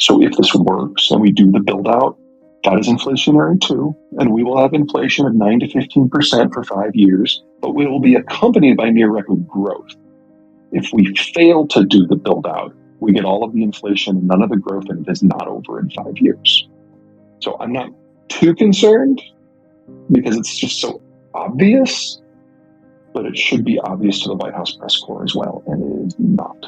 So if this works and we do the build out, that is inflationary too. And we will have inflation of 9 to 15% for 5 years, but it will be accompanied by near record growth. If we fail to do the build out, we get all of the inflation and none of the growth, and it is not over in 5 years. So I'm not too concerned because it's just so obvious, but it should be obvious to the White House press corps as well, and it is not.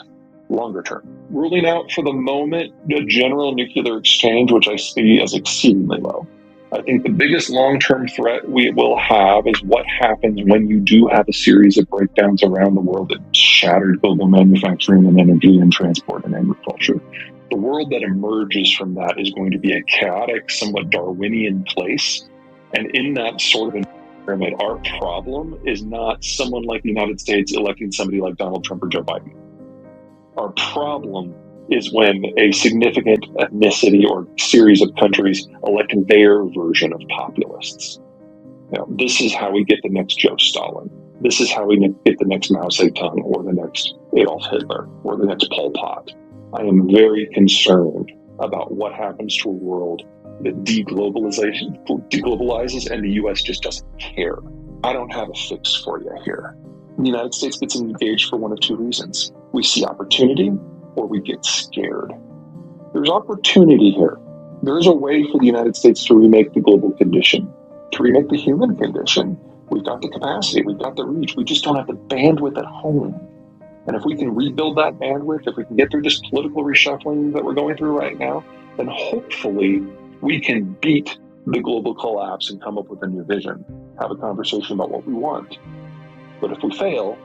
Longer term, ruling out for the moment the general nuclear exchange, which I see as exceedingly low. I think the biggest long-term threat we will have is what happens when you do have a series of breakdowns around the world that shattered global manufacturing and energy and transport and agriculture. The world that emerges from that is going to be a chaotic, somewhat Darwinian place. And in that sort of environment, our problem is not someone like the United States electing somebody like Donald Trump or Joe Biden. Our problem is when a significant ethnicity or series of countries elect their version of populists. Now, this is how we get the next Joe Stalin. This is how we get the next Mao Zedong or the next Adolf Hitler or the next Pol Pot. I am very concerned about what happens to a world that deglobalizes and the U.S. just doesn't care. I don't have a fix for you here. The United States gets engaged for one of two reasons. We see opportunity or we get scared. There's opportunity here. There's a way for the United States to remake the global condition, to remake the human condition. We've got the capacity, we've got the reach, we just don't have the bandwidth at home. And if we can rebuild that bandwidth, if we can get through this political reshuffling that we're going through right now, then hopefully we can beat the global collapse and come up with a new vision, have a conversation about what we want. But if we fail,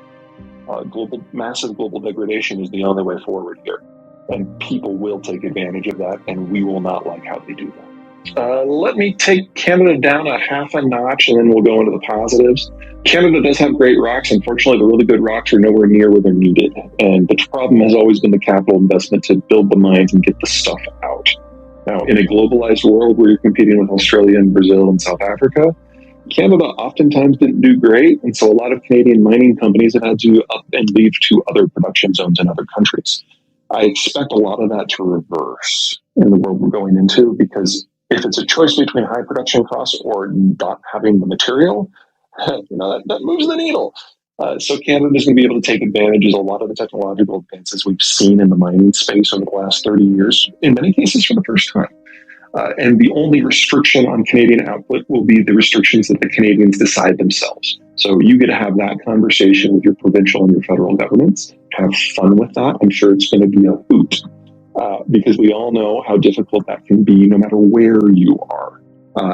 massive global degradation is the only way forward here. And people will take advantage of that, and we will not like how they do that. Let me take Canada down a half a notch, and then we'll go into the positives. Canada does have great rocks. Unfortunately, the really good rocks are nowhere near where they're needed. And the problem has always been the capital investment to build the mines and get the stuff out. Now, in a globalized world where you're competing with Australia and Brazil and South Africa, Canada oftentimes didn't do great, and so a lot of Canadian mining companies have had to up and leave to other production zones in other countries. I expect a lot of that to reverse in the world we're going into, because if it's a choice between high production costs or not having the material, that moves the needle. So Canada is going to be able to take advantage of a lot of the technological advances we've seen in the mining space over the last 30 years, in many cases for the first time. And the only restriction on Canadian output will be the restrictions that the Canadians decide themselves. So you get to have that conversation with your provincial and your federal governments. Have fun with that. I'm sure it's going to be a hoot because we all know how difficult that can be no matter where you are.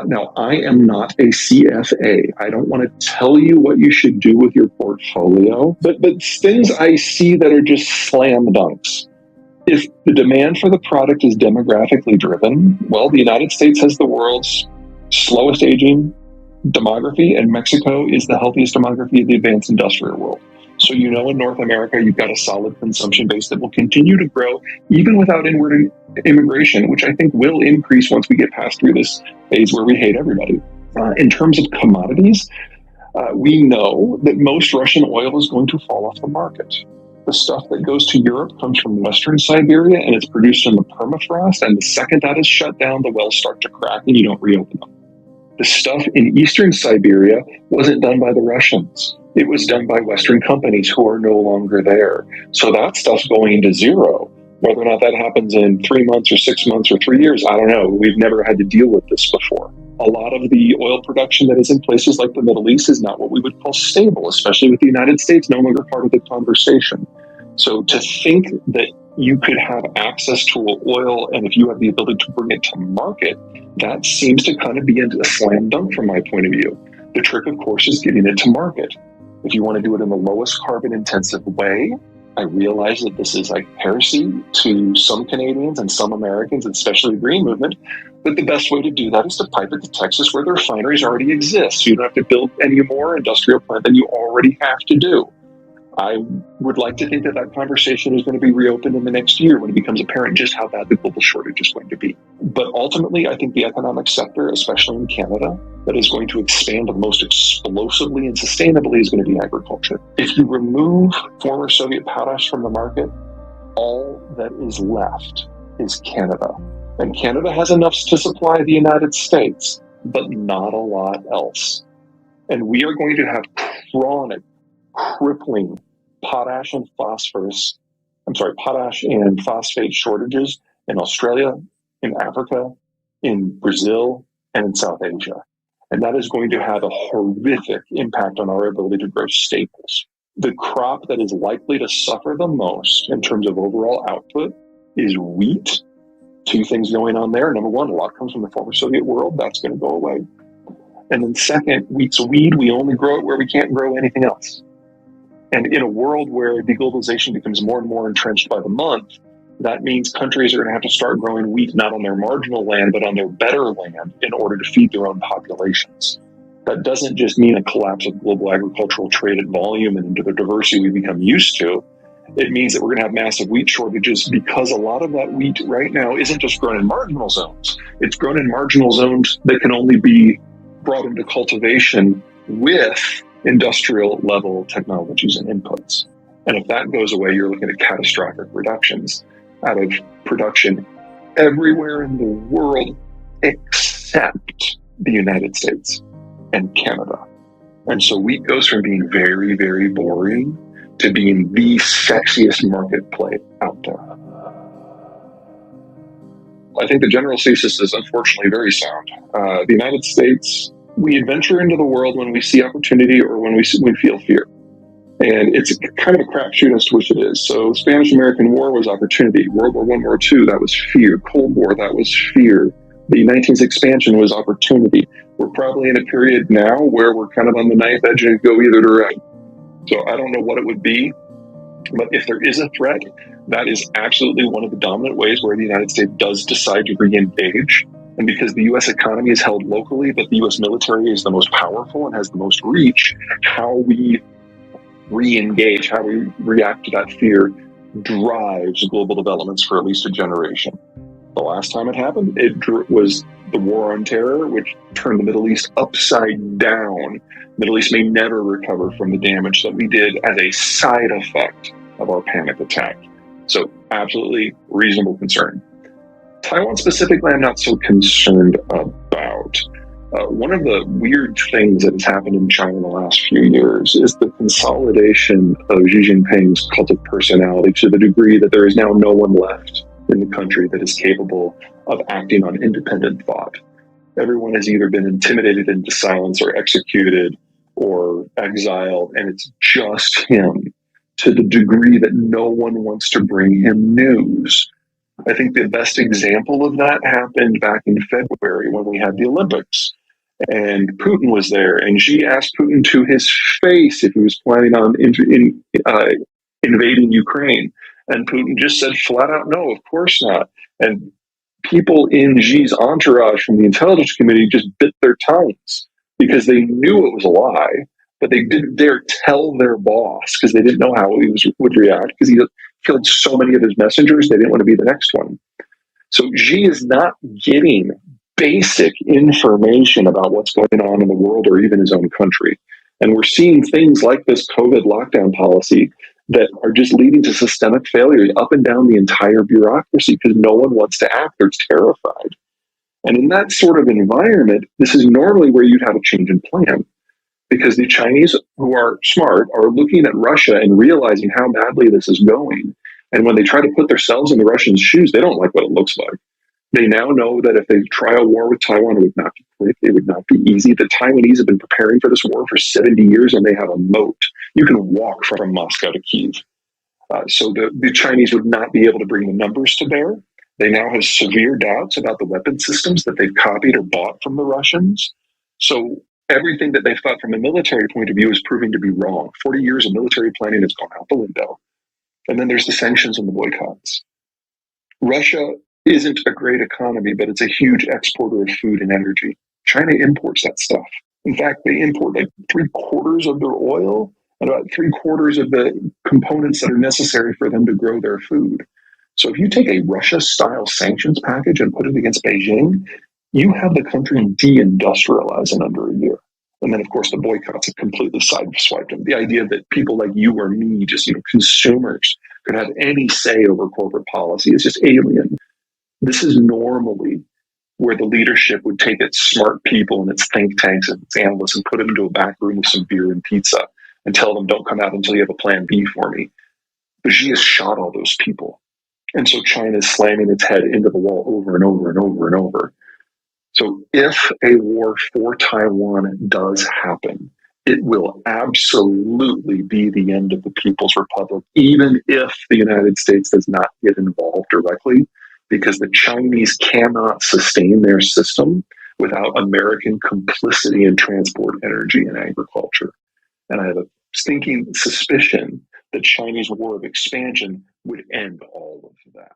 Now, I am not a CFA. I don't want to tell you what you should do with your portfolio, but things I see that are just slam dunks. If the demand for the product is demographically driven, well, the United States has the world's slowest aging demography, and Mexico is the healthiest demography of the advanced industrial world. So in North America, you've got a solid consumption base that will continue to grow even without inward immigration, which I think will increase once we get past through this phase where we hate everybody. In terms of commodities, we know that most Russian oil is going to fall off the market. The stuff that goes to Europe comes from Western Siberia, and it's produced in the permafrost. And the second that is shut down, the wells start to crack and you don't reopen them. The stuff in Eastern Siberia wasn't done by the Russians. It was done by Western companies who are no longer there. So that stuff's going to zero. Whether or not that happens in 3 months or 6 months or 3 years, I don't know. We've never had to deal with this before. A lot of the oil production that is in places like the Middle East is not what we would call stable, especially with the United States no longer part of the conversation. So to think that you could have access to oil, and if you have the ability to bring it to market, that seems to kind of be a slam dunk from my point of view. The trick, of course, is getting it to market. If you want to do it in the lowest carbon intensive way, I realize that this is like heresy to some Canadians and some Americans, especially the Green Movement, but the best way to do that is to pipe it to Texas where the refineries already exist. So you don't have to build any more industrial plant than you already have to do. I would like to think that that conversation is going to be reopened in the next year when it becomes apparent just how bad the global shortage is going to be. But ultimately, I think the economic sector, especially in Canada, that is going to expand the most explosively and sustainably is going to be agriculture. If you remove former Soviet potash from the market, all that is left is Canada. And Canada has enough to supply the United States, but not a lot else. And we are going to have chronic, crippling potash and phosphate shortages in Australia, in Africa, in Brazil, and in South Asia. And that is going to have a horrific impact on our ability to grow staples. The crop that is likely to suffer the most in terms of overall output is wheat. Two things going on there. Number one, a lot comes from the former Soviet world. That's going to go away. And then second, wheat's a weed. We only grow it where we can't grow anything else. And in a world where deglobalization becomes more and more entrenched by the month, that means countries are going to have to start growing wheat not on their marginal land, but on their better land in order to feed their own populations. That doesn't just mean a collapse of global agricultural trade at volume and into the diversity we become used to. It means that we're going to have massive wheat shortages because a lot of that wheat right now isn't just grown in marginal zones. It's grown in marginal zones that can only be brought into cultivation with industrial level technologies and inputs. And if that goes away, you're looking at catastrophic reductions out of production everywhere in the world except the United States and Canada. And so wheat goes from being very, very boring to being the sexiest marketplace out there. I think the general thesis is unfortunately very sound. The United States, we adventure into the world when we see opportunity or when we feel fear. And it's kind of a crapshoot as to which it is. So Spanish-American War was opportunity. World War I, War II, that was fear. Cold War, that was fear. The 19th expansion was opportunity. We're probably in a period now where we're kind of on the knife edge and go either direction. So I don't know what it would be, but if there is a threat, that is absolutely one of the dominant ways where the United States does decide to re-engage. And because the U.S. economy is held locally, but the U.S. military is the most powerful and has the most reach, how we re-engage, how we react to that fear drives global developments for at least a generation. The last time it happened, it was the War on Terror, which turned the Middle East upside down. The Middle East may never recover from the damage that we did as a side effect of our panic attack. So absolutely reasonable concern. Taiwan specifically, I'm not so concerned about. One of the weird things that has happened in China in the last few years is the consolidation of Xi Jinping's cult of personality to the degree that there is now no one left in the country that is capable of acting on independent thought. Everyone has either been intimidated into silence or executed or exiled, and it's just him to the degree that no one wants to bring him news. I think the best example of that happened back in February when we had the Olympics. And Putin was there, and Xi asked Putin to his face if he was planning on invading Ukraine. And Putin just said flat out, no, of course not. And people in Xi's entourage from the intelligence committee just bit their tongues because they knew it was a lie, but they didn't dare tell their boss because they didn't know how he would react because he killed so many of his messengers, they didn't want to be the next one. So Xi is not getting basic information about what's going on in the world or even his own country. And we're seeing things like this COVID lockdown policy that are just leading to systemic failures up and down the entire bureaucracy because no one wants to act. They're terrified. And in that sort of environment, this is normally where you'd have a change in plan because the Chinese, who are smart, are looking at Russia and realizing how badly this is going. And when they try to put themselves in the Russians' shoes, they don't like what it looks like. They now know that if they try a war with Taiwan, it would not be quick. It would not be easy. The Taiwanese have been preparing for this war for 70 years, and they have a moat. You can walk from Moscow to Kyiv. So the Chinese would not be able to bring the numbers to bear. They now have severe doubts about the weapon systems that they've copied or bought from the Russians. So everything that they thought from a military point of view is proving to be wrong. 40 years of military planning has gone out the window. And then there's the sanctions and the boycotts. Russia isn't a great economy, but it's a huge exporter of food and energy. China imports that stuff. In fact, they import like 3/4 of their oil and about 3/4 of the components that are necessary for them to grow their food. So if you take a Russia-style sanctions package and put it against Beijing, you have the country deindustrialized in under a year. And then, of course, the boycotts have completely sideswiped them. The idea that people like you or me, just consumers, could have any say over corporate policy is just alien. This is normally where the leadership would take its smart people and its think tanks and its analysts and put them into a back room with some beer and pizza and tell them, don't come out until you have a plan B for me. But Xi has shot all those people. And so China is slamming its head into the wall over and over and over and over. So if a war for Taiwan does happen, it will absolutely be the end of the People's Republic, even if the United States does not get involved directly, because the Chinese cannot sustain their system without American complicity in transport, energy, and agriculture. And I have a stinking suspicion that Chinese war of expansion would end all of that.